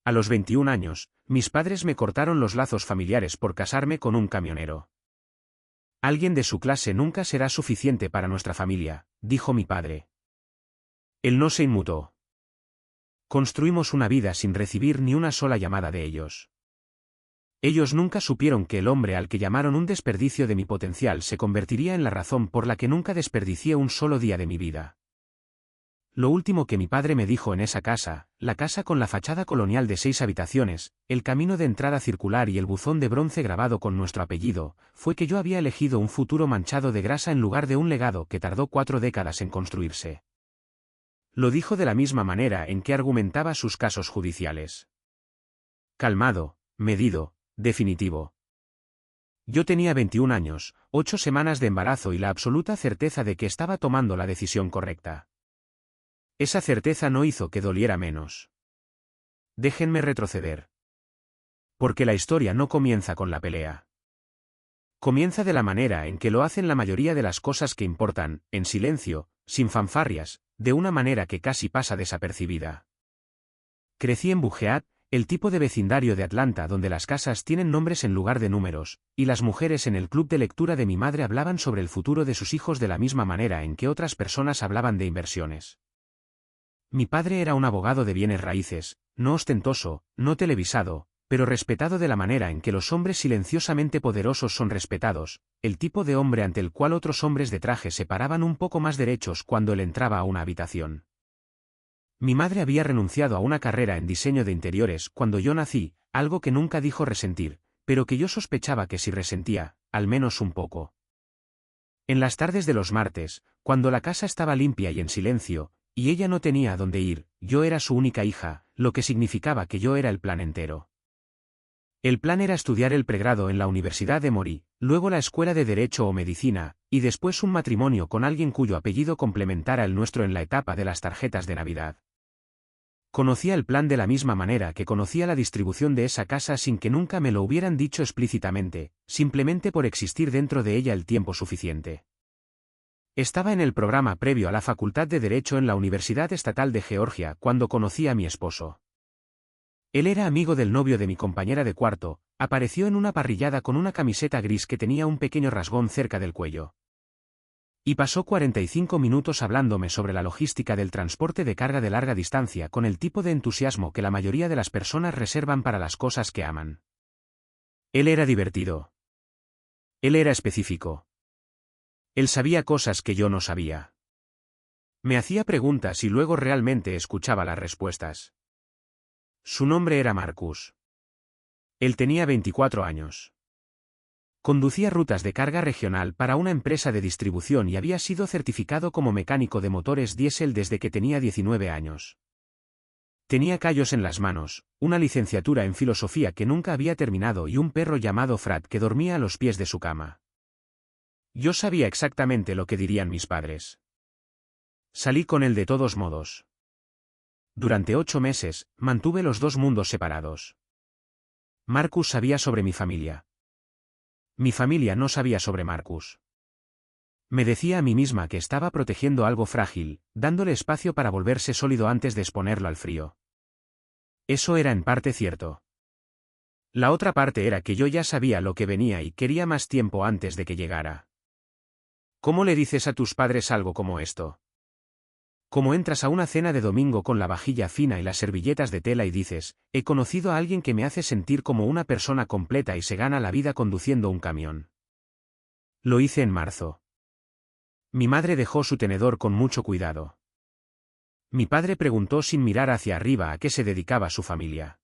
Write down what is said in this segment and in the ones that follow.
A los 21 años, mis padres me cortaron los lazos familiares por casarme con un camionero. Alguien de su clase nunca será suficiente para nuestra familia, dijo mi padre. Él no se inmutó. Construimos una vida sin recibir ni una sola llamada de ellos. Ellos nunca supieron que el hombre al que llamaron un desperdicio de mi potencial se convertiría en la razón por la que nunca desperdicié un solo día de mi vida. Lo último que mi padre me dijo en esa casa, la casa con la fachada colonial de 6 habitaciones, el camino de entrada circular y el buzón de bronce grabado con nuestro apellido, fue que yo había elegido un futuro manchado de grasa en lugar de un legado que tardó 4 décadas en construirse. Lo dijo de la misma manera en que argumentaba sus casos judiciales. Calmado, medido, definitivo. Yo tenía 21 años, 8 semanas de embarazo y la absoluta certeza de que estaba tomando la decisión correcta. Esa certeza no hizo que doliera menos. Déjenme retroceder. Porque la historia no comienza con la pelea. Comienza de la manera en que lo hacen la mayoría de las cosas que importan, en silencio, sin fanfarrias, de una manera que casi pasa desapercibida. Crecí en Buckhead, el tipo de vecindario de Atlanta donde las casas tienen nombres en lugar de números, y las mujeres en el club de lectura de mi madre hablaban sobre el futuro de sus hijos de la misma manera en que otras personas hablaban de inversiones. Mi padre era un abogado de bienes raíces, no ostentoso, no televisado, pero respetado de la manera en que los hombres silenciosamente poderosos son respetados, el tipo de hombre ante el cual otros hombres de traje se paraban un poco más derechos cuando él entraba a una habitación. Mi madre había renunciado a una carrera en diseño de interiores cuando yo nací, algo que nunca dijo resentir, pero que yo sospechaba que sí resentía, al menos un poco. En las tardes de los martes, cuando la casa estaba limpia y en silencio, y ella no tenía a dónde ir, yo era su única hija, lo que significaba que yo era el plan entero. El plan era estudiar el pregrado en la Universidad de Emory, luego la escuela de Derecho o Medicina, y después un matrimonio con alguien cuyo apellido complementara el nuestro en la etapa de las tarjetas de Navidad. Conocía el plan de la misma manera que conocía la distribución de esa casa sin que nunca me lo hubieran dicho explícitamente, simplemente por existir dentro de ella el tiempo suficiente. Estaba en el programa previo a la Facultad de Derecho en la Universidad Estatal de Georgia cuando conocí a mi esposo. Él era amigo del novio de mi compañera de cuarto, apareció en una parrillada con una camiseta gris que tenía un pequeño rasgón cerca del cuello. Y pasó 45 minutos hablándome sobre la logística del transporte de carga de larga distancia con el tipo de entusiasmo que la mayoría de las personas reservan para las cosas que aman. Él era divertido. Él era específico. Él sabía cosas que yo no sabía. Me hacía preguntas y luego realmente escuchaba las respuestas. Su nombre era Marcus. Él tenía 24 años. Conducía rutas de carga regional para una empresa de distribución y había sido certificado como mecánico de motores diésel desde que tenía 19 años. Tenía callos en las manos, una licenciatura en filosofía que nunca había terminado y un perro llamado Fred que dormía a los pies de su cama. Yo sabía exactamente lo que dirían mis padres. Salí con él de todos modos. Durante 8 meses, mantuve los dos mundos separados. Marcus sabía sobre mi familia. Mi familia no sabía sobre Marcus. Me decía a mí misma que estaba protegiendo algo frágil, dándole espacio para volverse sólido antes de exponerlo al frío. Eso era en parte cierto. La otra parte era que yo ya sabía lo que venía y quería más tiempo antes de que llegara. ¿Cómo le dices a tus padres algo como esto? Como entras a una cena de domingo con la vajilla fina y las servilletas de tela y dices, he conocido a alguien que me hace sentir como una persona completa y se gana la vida conduciendo un camión. Lo hice en marzo. Mi madre dejó su tenedor con mucho cuidado. Mi padre preguntó sin mirar hacia arriba a qué se dedicaba su familia.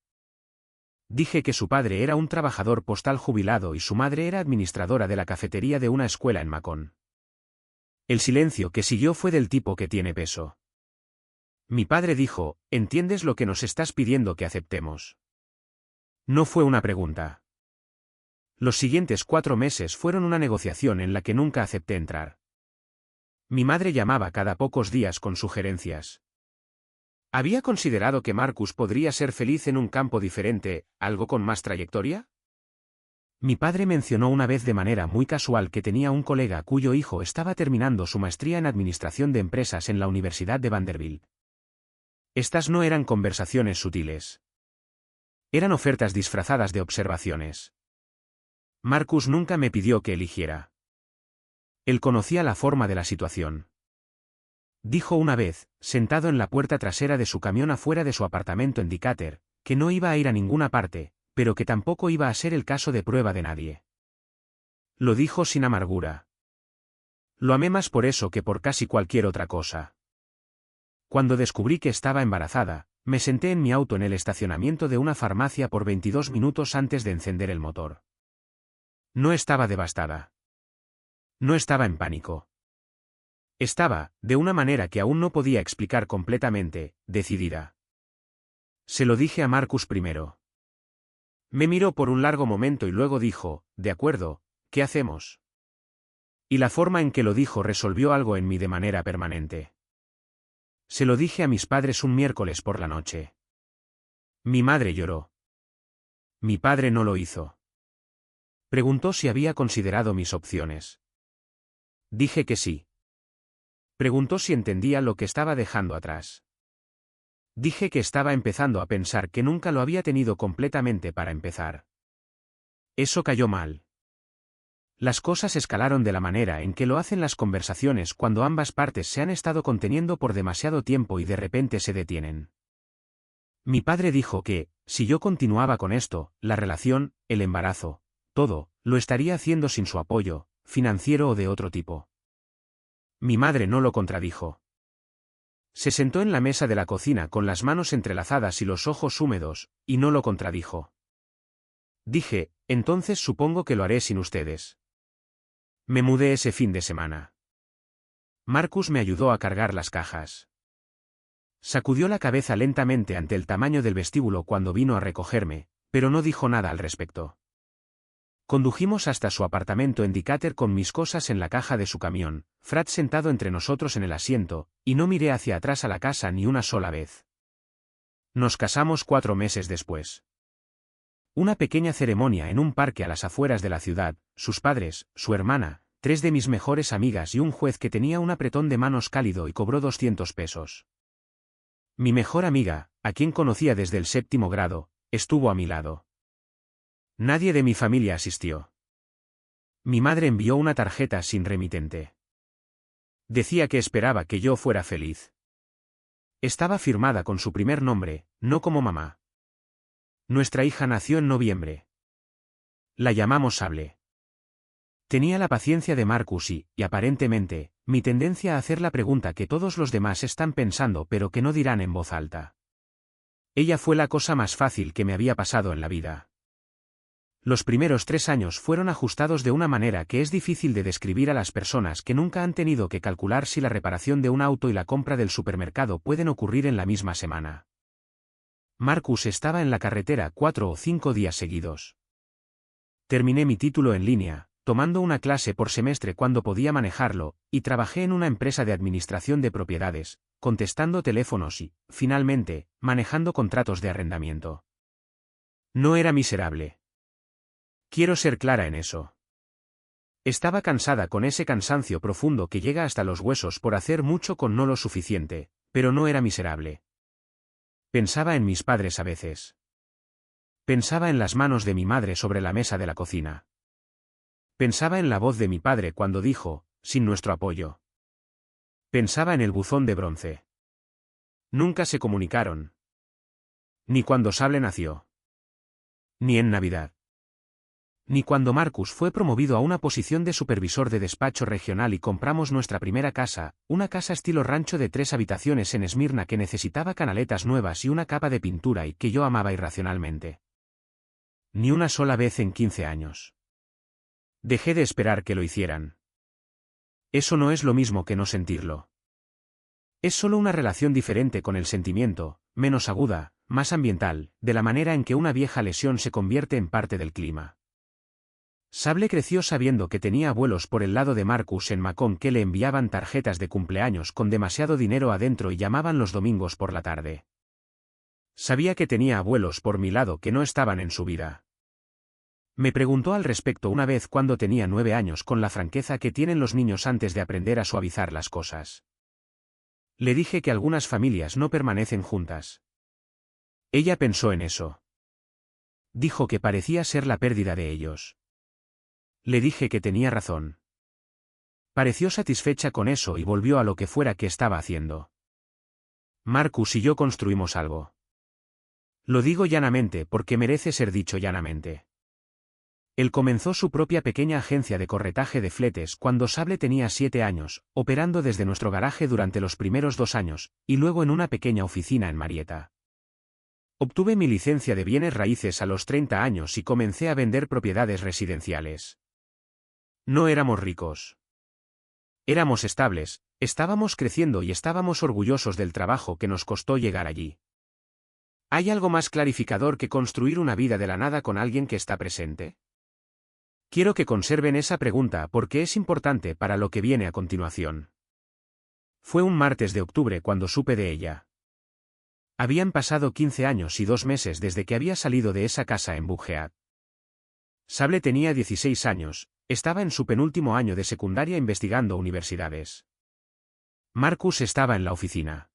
Dije que su padre era un trabajador postal jubilado y su madre era administradora de la cafetería de una escuela en Macon. El silencio que siguió fue del tipo que tiene peso. Mi padre dijo, ¿entiendes lo que nos estás pidiendo que aceptemos? No fue una pregunta. Los siguientes 4 meses fueron una negociación en la que nunca acepté entrar. Mi madre llamaba cada pocos días con sugerencias. ¿Había considerado que Marcus podría ser feliz en un campo diferente, algo con más trayectoria? Mi padre mencionó una vez de manera muy casual que tenía un colega cuyo hijo estaba terminando su maestría en administración de empresas en la Universidad de Vanderbilt. Estas no eran conversaciones sutiles. Eran ofertas disfrazadas de observaciones. Marcus nunca me pidió que eligiera. Él conocía la forma de la situación. Dijo una vez, sentado en la puerta trasera de su camión afuera de su apartamento en Decatur, que no iba a ir a ninguna parte, pero que tampoco iba a ser el caso de prueba de nadie. Lo dijo sin amargura. Lo amé más por eso que por casi cualquier otra cosa. Cuando descubrí que estaba embarazada, me senté en mi auto en el estacionamiento de una farmacia por 22 minutos antes de encender el motor. No estaba devastada. No estaba en pánico. Estaba, de una manera que aún no podía explicar completamente, decidida. Se lo dije a Marcus primero. Me miró por un largo momento y luego dijo, de acuerdo, ¿qué hacemos? Y la forma en que lo dijo resolvió algo en mí de manera permanente. Se lo dije a mis padres un miércoles por la noche. Mi madre lloró. Mi padre no lo hizo. Preguntó si había considerado mis opciones. Dije que sí. Preguntó si entendía lo que estaba dejando atrás. Dije que estaba empezando a pensar que nunca lo había tenido completamente para empezar. Eso cayó mal. Las cosas escalaron de la manera en que lo hacen las conversaciones cuando ambas partes se han estado conteniendo por demasiado tiempo y de repente se detienen. Mi padre dijo que, si yo continuaba con esto, la relación, el embarazo, todo, lo estaría haciendo sin su apoyo, financiero o de otro tipo. Mi madre no lo contradijo. Se sentó en la mesa de la cocina con las manos entrelazadas y los ojos húmedos, y no lo contradijo. Dije, entonces supongo que lo haré sin ustedes. Me mudé ese fin de semana. Marcus me ayudó a cargar las cajas. Sacudió la cabeza lentamente ante el tamaño del vestíbulo cuando vino a recogerme, pero no dijo nada al respecto. Condujimos hasta su apartamento en Decatur con mis cosas en la caja de su camión, Fred sentado entre nosotros en el asiento, y no miré hacia atrás a la casa ni una sola vez. Nos casamos 4 meses después. Una pequeña ceremonia en un parque a las afueras de la ciudad, sus padres, su hermana, 3 de mis mejores amigas y un juez que tenía un apretón de manos cálido y cobró 200 pesos. Mi mejor amiga, a quien conocía desde el 7º grado, estuvo a mi lado. Nadie de mi familia asistió. Mi madre envió una tarjeta sin remitente. Decía que esperaba que yo fuera feliz. Estaba firmada con su primer nombre, no como mamá. Nuestra hija nació en noviembre. La llamamos Sable. Tenía la paciencia de Marcus y, aparentemente, mi tendencia a hacer la pregunta que todos los demás están pensando pero que no dirán en voz alta. Ella fue la cosa más fácil que me había pasado en la vida. Los primeros 3 años fueron ajustados de una manera que es difícil de describir a las personas que nunca han tenido que calcular si la reparación de un auto y la compra del supermercado pueden ocurrir en la misma semana. Marcus estaba en la carretera 4 o 5 días seguidos. Terminé mi título en línea, tomando una clase por semestre cuando podía manejarlo, y trabajé en una empresa de administración de propiedades, contestando teléfonos y, finalmente, manejando contratos de arrendamiento. No era miserable. Quiero ser clara en eso. Estaba cansada con ese cansancio profundo que llega hasta los huesos por hacer mucho con no lo suficiente, pero no era miserable. Pensaba en mis padres a veces. Pensaba en las manos de mi madre sobre la mesa de la cocina. Pensaba en la voz de mi padre cuando dijo, sin nuestro apoyo. Pensaba en el buzón de bronce. Nunca se comunicaron. Ni cuando Sable nació. Ni en Navidad. Ni cuando Marcus fue promovido a una posición de supervisor de despacho regional y compramos nuestra primera casa, una casa estilo rancho de 3 habitaciones en Esmirna que necesitaba canaletas nuevas y una capa de pintura y que yo amaba irracionalmente. Ni una sola vez en 15 años. Dejé de esperar que lo hicieran. Eso no es lo mismo que no sentirlo. Es solo una relación diferente con el sentimiento, menos aguda, más ambiental, de la manera en que una vieja lesión se convierte en parte del clima. Sable creció sabiendo que tenía abuelos por el lado de Marcus en Macon que le enviaban tarjetas de cumpleaños con demasiado dinero adentro y llamaban los domingos por la tarde. Sabía que tenía abuelos por mi lado que no estaban en su vida. Me preguntó al respecto una vez cuando tenía 9 años con la franqueza que tienen los niños antes de aprender a suavizar las cosas. Le dije que algunas familias no permanecen juntas. Ella pensó en eso. Dijo que parecía ser la pérdida de ellos. Le dije que tenía razón. Pareció satisfecha con eso y volvió a lo que fuera que estaba haciendo. Marcus y yo construimos algo. Lo digo llanamente porque merece ser dicho llanamente. Él comenzó su propia pequeña agencia de corretaje de fletes cuando Sable tenía 7 años, operando desde nuestro garaje durante los primeros 2 años, y luego en una pequeña oficina en Marietta. Obtuve mi licencia de bienes raíces a los 30 años y comencé a vender propiedades residenciales. No éramos ricos. Éramos estables, estábamos creciendo y estábamos orgullosos del trabajo que nos costó llegar allí. ¿Hay algo más clarificador que construir una vida de la nada con alguien que está presente? Quiero que conserven esa pregunta porque es importante para lo que viene a continuación. Fue un martes de octubre cuando supe de ella. Habían pasado 15 años y 2 meses desde que había salido de esa casa en Buckhead. Sable tenía 16 años, estaba en su penúltimo año de secundaria investigando universidades. Marcus estaba en la oficina.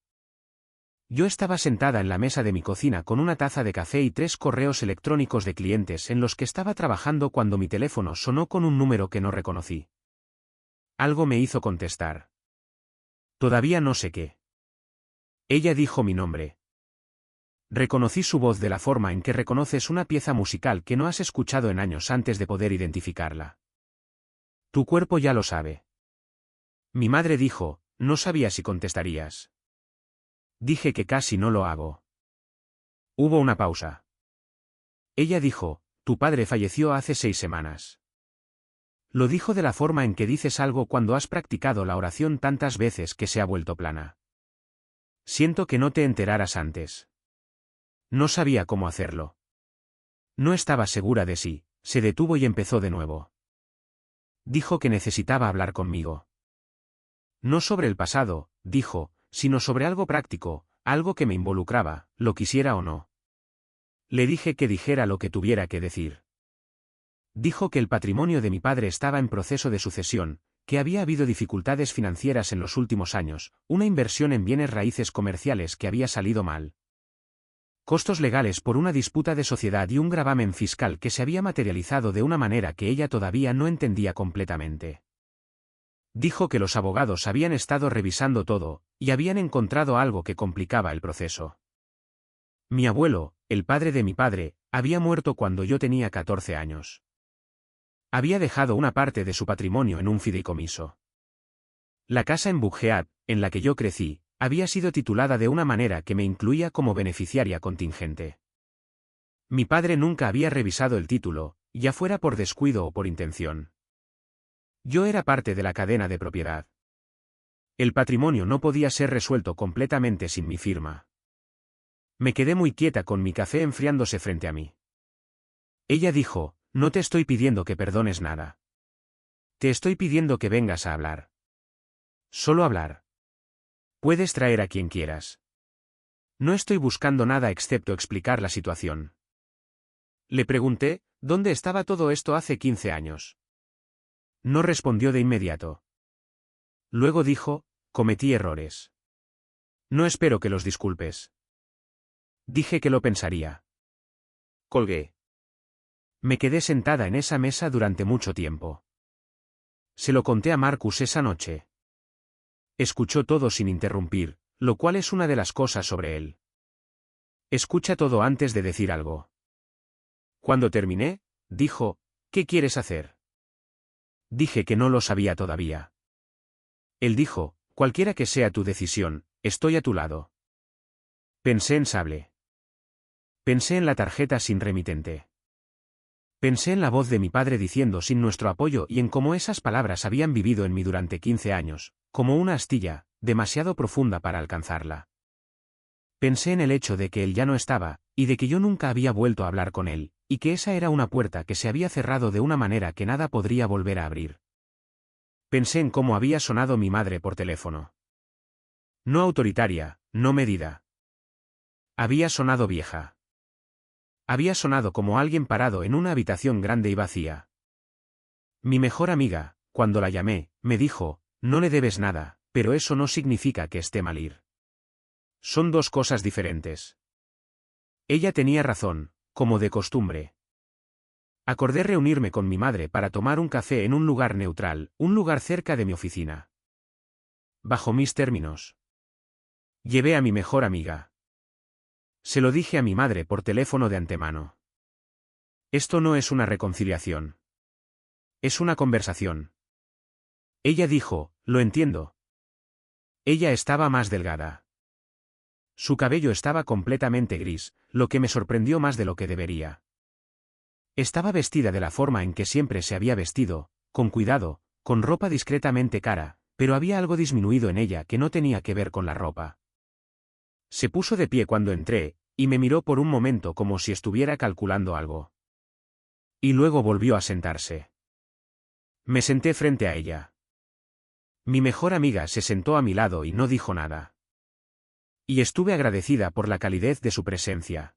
Yo estaba sentada en la mesa de mi cocina con una taza de café y 3 correos electrónicos de clientes en los que estaba trabajando cuando mi teléfono sonó con un número que no reconocí. Algo me hizo contestar. Todavía no sé qué. Ella dijo mi nombre. Reconocí su voz de la forma en que reconoces una pieza musical que no has escuchado en años antes de poder identificarla. Tu cuerpo ya lo sabe. Mi madre dijo, no sabía si contestarías. Dije que casi no lo hago. Hubo una pausa. Ella dijo, tu padre falleció hace 6 semanas. Lo dijo de la forma en que dices algo cuando has practicado la oración tantas veces que se ha vuelto plana. Siento que no te enteraras antes. No sabía cómo hacerlo. No estaba segura de sí, se detuvo y empezó de nuevo. Dijo que necesitaba hablar conmigo. No sobre el pasado, dijo, sino sobre algo práctico, algo que me involucraba, lo quisiera o no. Le dije que dijera lo que tuviera que decir. Dijo que el patrimonio de mi padre estaba en proceso de sucesión, que había habido dificultades financieras en los últimos años, una inversión en bienes raíces comerciales que había salido mal. Costos legales por una disputa de sociedad y un gravamen fiscal que se había materializado de una manera que ella todavía no entendía completamente. Dijo que los abogados habían estado revisando todo, y habían encontrado algo que complicaba el proceso. Mi abuelo, el padre de mi padre, había muerto cuando yo tenía 14 años. Había dejado una parte de su patrimonio en un fideicomiso. La casa en Buckhead, en la que yo crecí, había sido titulada de una manera que me incluía como beneficiaria contingente. Mi padre nunca había revisado el título, ya fuera por descuido o por intención. Yo era parte de la cadena de propiedad. El patrimonio no podía ser resuelto completamente sin mi firma. Me quedé muy quieta con mi café enfriándose frente a mí. Ella dijo, no te estoy pidiendo que perdones nada. Te estoy pidiendo que vengas a hablar. Solo hablar. Puedes traer a quien quieras. No estoy buscando nada excepto explicar la situación. Le pregunté, ¿dónde estaba todo esto hace 15 años? No respondió de inmediato. Luego dijo, cometí errores. No espero que los disculpes. Dije que lo pensaría. Colgué. Me quedé sentada en esa mesa durante mucho tiempo. Se lo conté a Marcus esa noche. Escuchó todo sin interrumpir, lo cual es una de las cosas sobre él. Escucha todo antes de decir algo. Cuando terminé, dijo, ¿qué quieres hacer? Dije que no lo sabía todavía. Él dijo, cualquiera que sea tu decisión, estoy a tu lado. Pensé en Sable. Pensé en la tarjeta sin remitente. Pensé en la voz de mi padre diciendo sin nuestro apoyo y en cómo esas palabras habían vivido en mí durante 15 años, como una astilla, demasiado profunda para alcanzarla. Pensé en el hecho de que él ya no estaba, y de que yo nunca había vuelto a hablar con él, y que esa era una puerta que se había cerrado de una manera que nada podría volver a abrir. Pensé en cómo había sonado mi madre por teléfono. No autoritaria, no medida. Había sonado vieja. Había sonado como alguien parado en una habitación grande y vacía. Mi mejor amiga, cuando la llamé, me dijo, no le debes nada, pero eso no significa que esté mal ir. Son 2 cosas diferentes. Ella tenía razón, como de costumbre. Acordé reunirme con mi madre para tomar un café en un lugar neutral, un lugar cerca de mi oficina. Bajo mis términos. Llevé a mi mejor amiga. Se lo dije a mi madre por teléfono de antemano. Esto no es una reconciliación. Es una conversación. Ella dijo, lo entiendo. Ella estaba más delgada. Su cabello estaba completamente gris, lo que me sorprendió más de lo que debería. Estaba vestida de la forma en que siempre se había vestido, con cuidado, con ropa discretamente cara, pero había algo disminuido en ella que no tenía que ver con la ropa. Se puso de pie cuando entré, y me miró por un momento como si estuviera calculando algo. Y luego volvió a sentarse. Me senté frente a ella. Mi mejor amiga se sentó a mi lado y no dijo nada. Y estuve agradecida por la calidez de su presencia.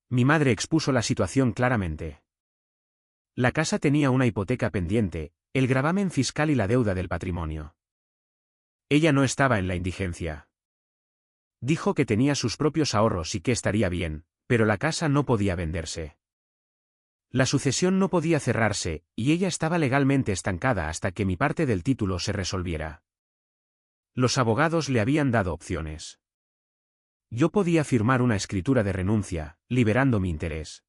Mi madre expuso la situación claramente. La casa tenía una hipoteca pendiente, el gravamen fiscal y la deuda del patrimonio. Ella no estaba en la indigencia. Dijo que tenía sus propios ahorros y que estaría bien, pero la casa no podía venderse. La sucesión no podía cerrarse, y ella estaba legalmente estancada hasta que mi parte del título se resolviera. Los abogados le habían dado opciones. Yo podía firmar una escritura de renuncia, liberando mi interés.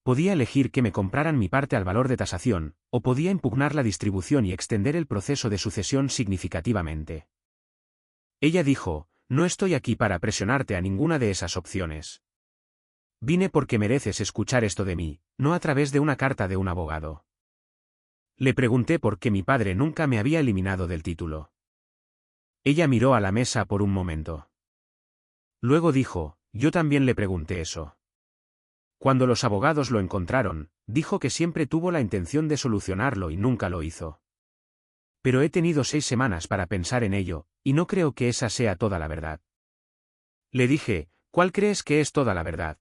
Podía elegir que me compraran mi parte al valor de tasación, o podía impugnar la distribución y extender el proceso de sucesión significativamente. Ella dijo, no estoy aquí para presionarte a ninguna de esas opciones. Vine porque mereces escuchar esto de mí, no a través de una carta de un abogado. Le pregunté por qué mi padre nunca me había eliminado del título. Ella miró a la mesa por un momento. Luego dijo, yo también le pregunté eso. Cuando los abogados lo encontraron, dijo que siempre tuvo la intención de solucionarlo y nunca lo hizo. Pero he tenido 6 semanas para pensar en ello, y no creo que esa sea toda la verdad. Le dije, ¿cuál crees que es toda la verdad?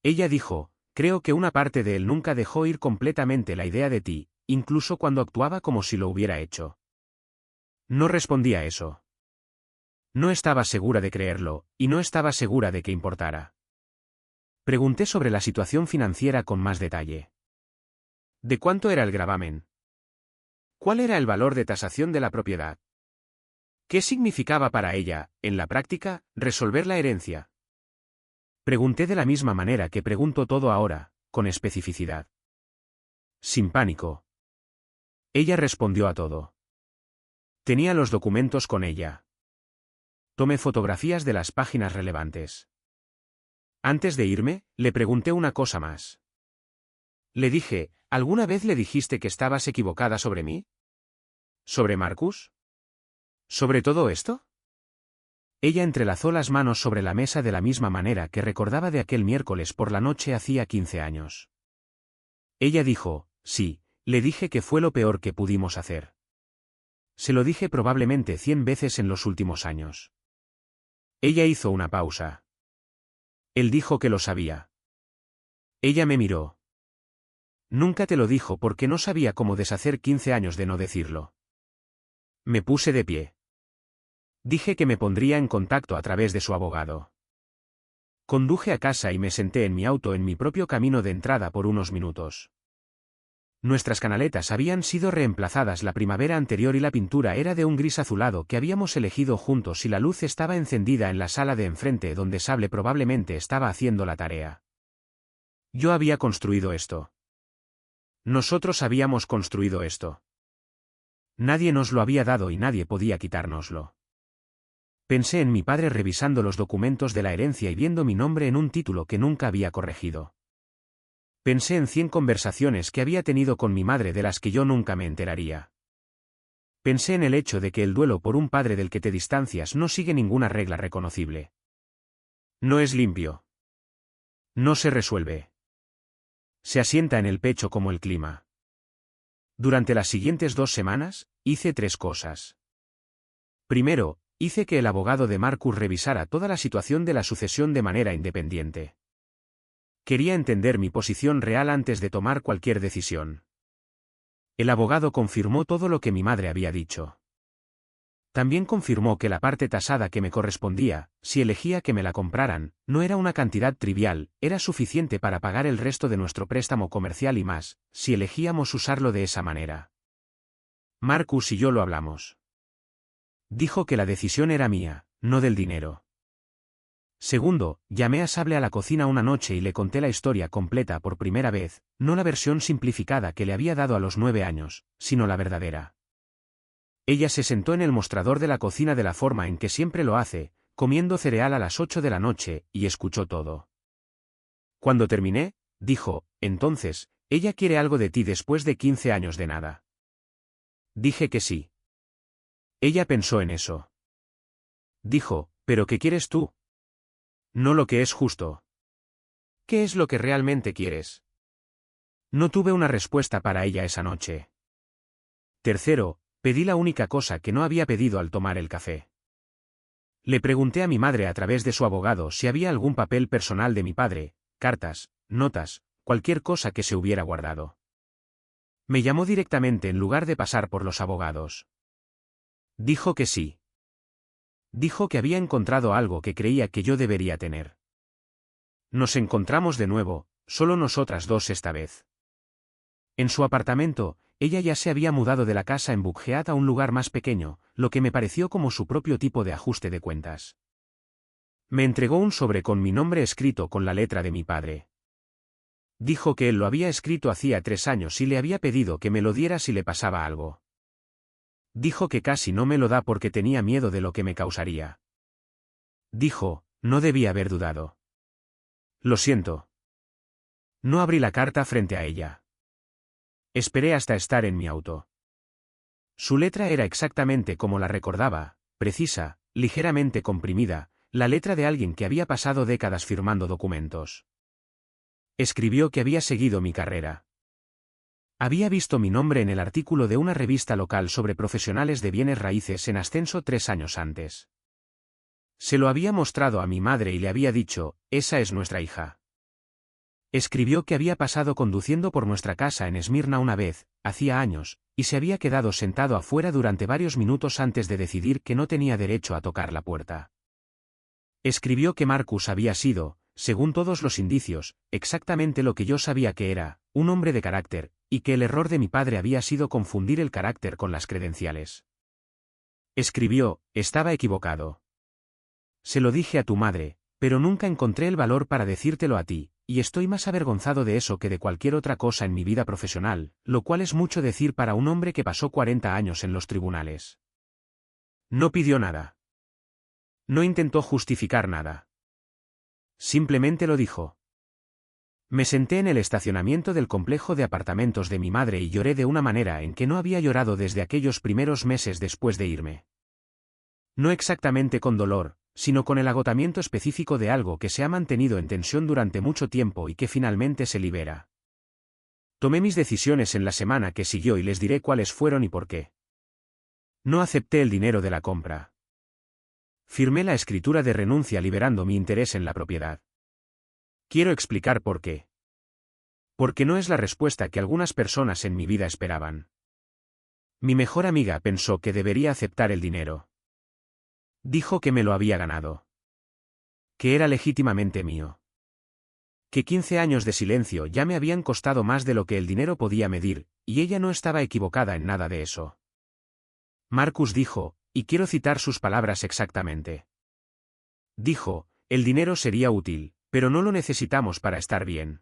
Ella dijo, creo que una parte de él nunca dejó ir completamente la idea de ti, incluso cuando actuaba como si lo hubiera hecho. No respondí a eso. No estaba segura de creerlo, y no estaba segura de que importara. Pregunté sobre la situación financiera con más detalle. ¿De cuánto era el gravamen? ¿Cuál era el valor de tasación de la propiedad? ¿Qué significaba para ella, en la práctica, resolver la herencia? Pregunté de la misma manera que pregunto todo ahora, con especificidad. Sin pánico. Ella respondió a todo. Tenía los documentos con ella. Tomé fotografías de las páginas relevantes. Antes de irme, le pregunté una cosa más. Le dije, ¿alguna vez le dijiste que estabas equivocada sobre mí? ¿Sobre Marcus? ¿Sobre todo esto? Ella entrelazó las manos sobre la mesa de la misma manera que recordaba de aquel miércoles por la noche hacía 15 años. Ella dijo, sí, le dije que fue lo peor que pudimos hacer. Se lo dije probablemente 100 veces en los últimos años. Ella hizo una pausa. Él dijo que lo sabía. Ella me miró. Nunca te lo dijo porque no sabía cómo deshacer 15 años de no decirlo. Me puse de pie. Dije que me pondría en contacto a través de su abogado. Conduje a casa y me senté en mi auto en mi propio camino de entrada por unos minutos. Nuestras canaletas habían sido reemplazadas la primavera anterior y la pintura era de un gris azulado que habíamos elegido juntos y la luz estaba encendida en la sala de enfrente donde Sable probablemente estaba haciendo la tarea. Yo había construido esto. Nosotros habíamos construido esto. Nadie nos lo había dado y nadie podía quitárnoslo. Pensé en mi padre revisando los documentos de la herencia y viendo mi nombre en un título que nunca había corregido. Pensé en 100 conversaciones que había tenido con mi madre de las que yo nunca me enteraría. Pensé en el hecho de que el duelo por un padre del que te distancias no sigue ninguna regla reconocible. No es limpio. No se resuelve. Se asienta en el pecho como el clima. Durante las siguientes 2 semanas, hice 3 cosas. Primero, hice que el abogado de Marcus revisara toda la situación de la sucesión de manera independiente. Quería entender mi posición real antes de tomar cualquier decisión. El abogado confirmó todo lo que mi madre había dicho. También confirmó que la parte tasada que me correspondía, si elegía que me la compraran, no era una cantidad trivial, era suficiente para pagar el resto de nuestro préstamo comercial y más, si elegíamos usarlo de esa manera. Marcus y yo lo hablamos. Dijo que la decisión era mía, no del dinero. Segundo, llamé a Sable a la cocina una noche y le conté la historia completa por primera vez, no la versión simplificada que le había dado a los 9 años, sino la verdadera. Ella se sentó en el mostrador de la cocina de la forma en que siempre lo hace, comiendo cereal a las 8 de la noche, y escuchó todo. Cuando terminé, dijo, entonces, ella quiere algo de ti después de 15 años de nada. Dije que sí. Ella pensó en eso. Dijo, ¿pero qué quieres tú? No lo que es justo. ¿Qué es lo que realmente quieres? No tuve una respuesta para ella esa noche. Tercero, pedí la única cosa que no había pedido al tomar el café. Le pregunté a mi madre a través de su abogado si había algún papel personal de mi padre, cartas, notas, cualquier cosa que se hubiera guardado. Me llamó directamente en lugar de pasar por los abogados. Dijo que sí. Dijo que había encontrado algo que creía que yo debería tener. Nos encontramos de nuevo, solo nosotras dos esta vez. En su apartamento, ella ya se había mudado de la casa en Buckhead a un lugar más pequeño, lo que me pareció como su propio tipo de ajuste de cuentas. Me entregó un sobre con mi nombre escrito con la letra de mi padre. Dijo que él lo había escrito hacía 3 años y le había pedido que me lo diera si le pasaba algo. Dijo que casi no me lo da porque tenía miedo de lo que me causaría. Dijo, no debía haber dudado. Lo siento. No abrí la carta frente a ella. Esperé hasta estar en mi auto. Su letra era exactamente como la recordaba, precisa, ligeramente comprimida, la letra de alguien que había pasado décadas firmando documentos. Escribió que había seguido mi carrera. Había visto mi nombre en el artículo de una revista local sobre profesionales de bienes raíces en ascenso 3 años antes. Se lo había mostrado a mi madre y le había dicho, esa es nuestra hija. Escribió que había pasado conduciendo por nuestra casa en Esmirna una vez, hacía años, y se había quedado sentado afuera durante varios minutos antes de decidir que no tenía derecho a tocar la puerta. Escribió que Marcus había sido, según todos los indicios, exactamente lo que yo sabía que era, un hombre de carácter, y que el error de mi padre había sido confundir el carácter con las credenciales. Escribió, estaba equivocado. Se lo dije a tu madre, pero nunca encontré el valor para decírtelo a ti, y estoy más avergonzado de eso que de cualquier otra cosa en mi vida profesional, lo cual es mucho decir para un hombre que pasó 40 años en los tribunales. No pidió nada. No intentó justificar nada. Simplemente lo dijo. Me senté en el estacionamiento del complejo de apartamentos de mi madre y lloré de una manera en que no había llorado desde aquellos primeros meses después de irme. No exactamente con dolor, sino con el agotamiento específico de algo que se ha mantenido en tensión durante mucho tiempo y que finalmente se libera. Tomé mis decisiones en la semana que siguió y les diré cuáles fueron y por qué. No acepté el dinero de la compra. Firmé la escritura de renuncia liberando mi interés en la propiedad. Quiero explicar por qué. Porque no es la respuesta que algunas personas en mi vida esperaban. Mi mejor amiga pensó que debería aceptar el dinero. Dijo que me lo había ganado. Que era legítimamente mío. Que 15 años de silencio ya me habían costado más de lo que el dinero podía medir, y ella no estaba equivocada en nada de eso. Marcus dijo, y quiero citar sus palabras exactamente. Dijo, el dinero sería útil, pero no lo necesitamos para estar bien.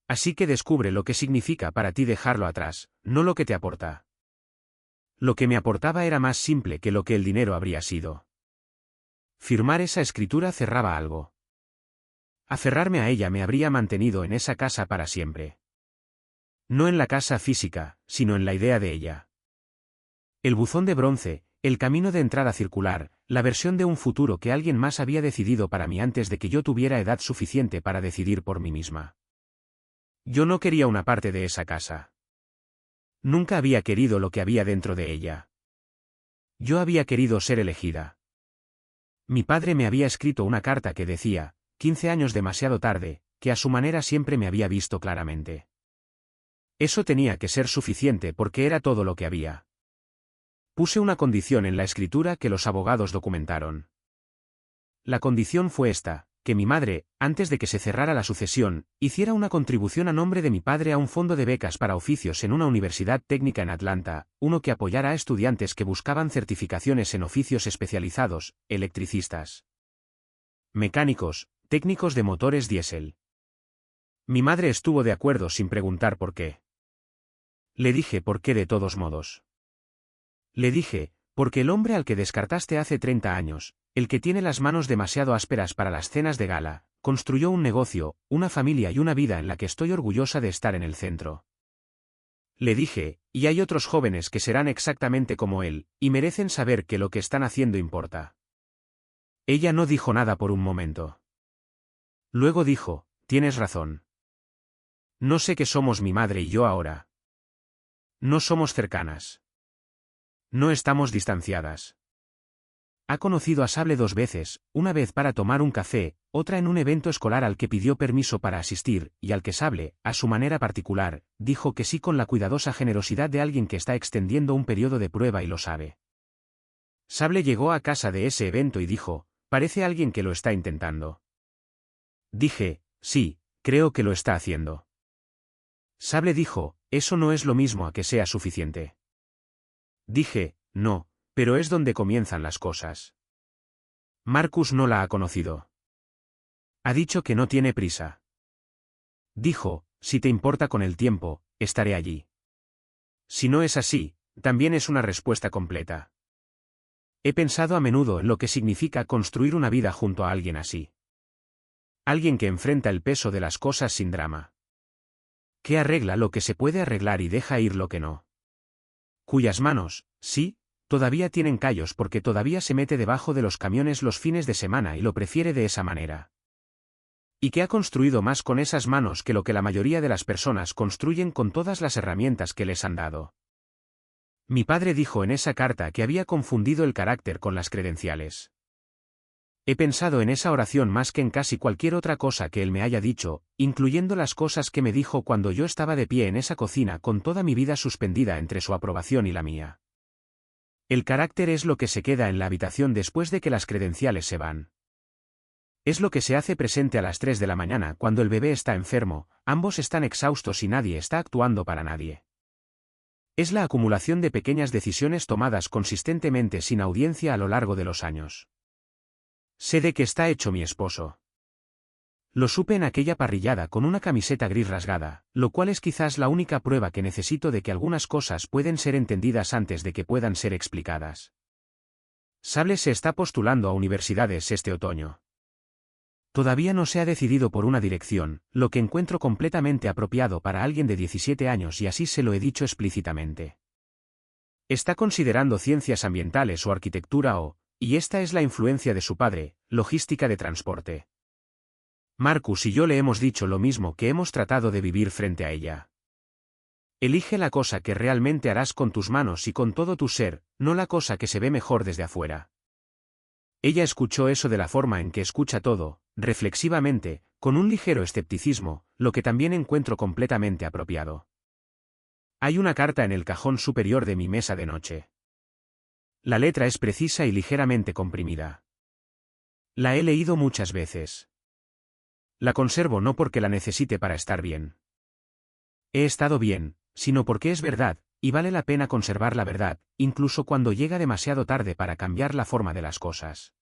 Así que descubre lo que significa para ti dejarlo atrás, no lo que te aporta. Lo que me aportaba era más simple que lo que el dinero habría sido. Firmar esa escritura cerraba algo. Aferrarme a ella me habría mantenido en esa casa para siempre. No en la casa física, sino en la idea de ella. El buzón de bronce, el camino de entrada circular, la versión de un futuro que alguien más había decidido para mí antes de que yo tuviera edad suficiente para decidir por mí misma. Yo no quería una parte de esa casa. Nunca había querido lo que había dentro de ella. Yo había querido ser elegida. Mi padre me había escrito una carta que decía, 15 años demasiado tarde, que a su manera siempre me había visto claramente. Eso tenía que ser suficiente porque era todo lo que había. Puse una condición en la escritura que los abogados documentaron. La condición fue esta: que mi madre, antes de que se cerrara la sucesión, hiciera una contribución a nombre de mi padre a un fondo de becas para oficios en una universidad técnica en Atlanta, uno que apoyara a estudiantes que buscaban certificaciones en oficios especializados, electricistas, mecánicos, técnicos de motores diésel. Mi madre estuvo de acuerdo sin preguntar por qué. Le dije por qué de todos modos. Le dije, porque el hombre al que descartaste hace 30 años, el que tiene las manos demasiado ásperas para las cenas de gala, construyó un negocio, una familia y una vida en la que estoy orgullosa de estar en el centro. Le dije, y hay otros jóvenes que serán exactamente como él, y merecen saber que lo que están haciendo importa. Ella no dijo nada por un momento. Luego dijo, tienes razón. No sé qué somos mi madre y yo ahora. No somos cercanas. No estamos distanciadas. Ha conocido a Sable 2 veces, una vez para tomar un café, otra en un evento escolar al que pidió permiso para asistir, y al que Sable, a su manera particular, dijo que sí con la cuidadosa generosidad de alguien que está extendiendo un periodo de prueba y lo sabe. Sable llegó a casa de ese evento y dijo, parece alguien que lo está intentando. Dije, sí, creo que lo está haciendo. Sable dijo, eso no es lo mismo a que sea suficiente. Dije, no, pero es donde comienzan las cosas. Marcus no la ha conocido. Ha dicho que no tiene prisa. Dijo, si te importa con el tiempo, estaré allí. Si no es así, también es una respuesta completa. He pensado a menudo en lo que significa construir una vida junto a alguien así. Alguien que enfrenta el peso de las cosas sin drama. Que arregla lo que se puede arreglar y deja ir lo que no. Cuyas manos, sí, todavía tienen callos porque todavía se mete debajo de los camiones los fines de semana y lo prefiere de esa manera. Y que ha construido más con esas manos que lo que la mayoría de las personas construyen con todas las herramientas que les han dado. Mi padre dijo en esa carta que había confundido el carácter con las credenciales. He pensado en esa oración más que en casi cualquier otra cosa que él me haya dicho, incluyendo las cosas que me dijo cuando yo estaba de pie en esa cocina con toda mi vida suspendida entre su aprobación y la mía. El carácter es lo que se queda en la habitación después de que las credenciales se van. Es lo que se hace presente a las 3 de la mañana cuando el bebé está enfermo, ambos están exhaustos y nadie está actuando para nadie. Es la acumulación de pequeñas decisiones tomadas consistentemente sin audiencia a lo largo de los años. Sé de qué está hecho mi esposo. Lo supe en aquella parrillada con una camiseta gris rasgada, lo cual es quizás la única prueba que necesito de que algunas cosas pueden ser entendidas antes de que puedan ser explicadas. Sable se está postulando a universidades este otoño. Todavía no se ha decidido por una dirección, lo que encuentro completamente apropiado para alguien de 17 años y así se lo he dicho explícitamente. Está considerando ciencias ambientales o arquitectura y esta es la influencia de su padre, logística de transporte. Marcus y yo le hemos dicho lo mismo que hemos tratado de vivir frente a ella. Elige la cosa que realmente harás con tus manos y con todo tu ser, no la cosa que se ve mejor desde afuera. Ella escuchó eso de la forma en que escucha todo, reflexivamente, con un ligero escepticismo, lo que también encuentro completamente apropiado. Hay una carta en el cajón superior de mi mesa de noche. La letra es precisa y ligeramente comprimida. La he leído muchas veces. La conservo no porque la necesite para estar bien. He estado bien, sino porque es verdad, y vale la pena conservar la verdad, incluso cuando llega demasiado tarde para cambiar la forma de las cosas.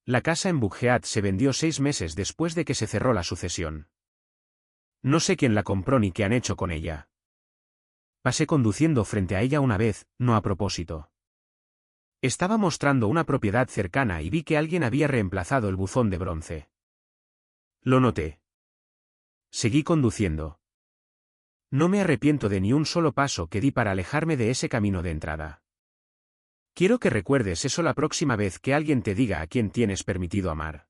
La casa en Buckhead se vendió 6 meses después de que se cerró la sucesión. No sé quién la compró ni qué han hecho con ella. Pasé conduciendo frente a ella una vez, no a propósito. Estaba mostrando una propiedad cercana y vi que alguien había reemplazado el buzón de bronce. Lo noté. Seguí conduciendo. No me arrepiento de ni un solo paso que di para alejarme de ese camino de entrada. Quiero que recuerdes eso la próxima vez que alguien te diga a quién tienes permitido amar.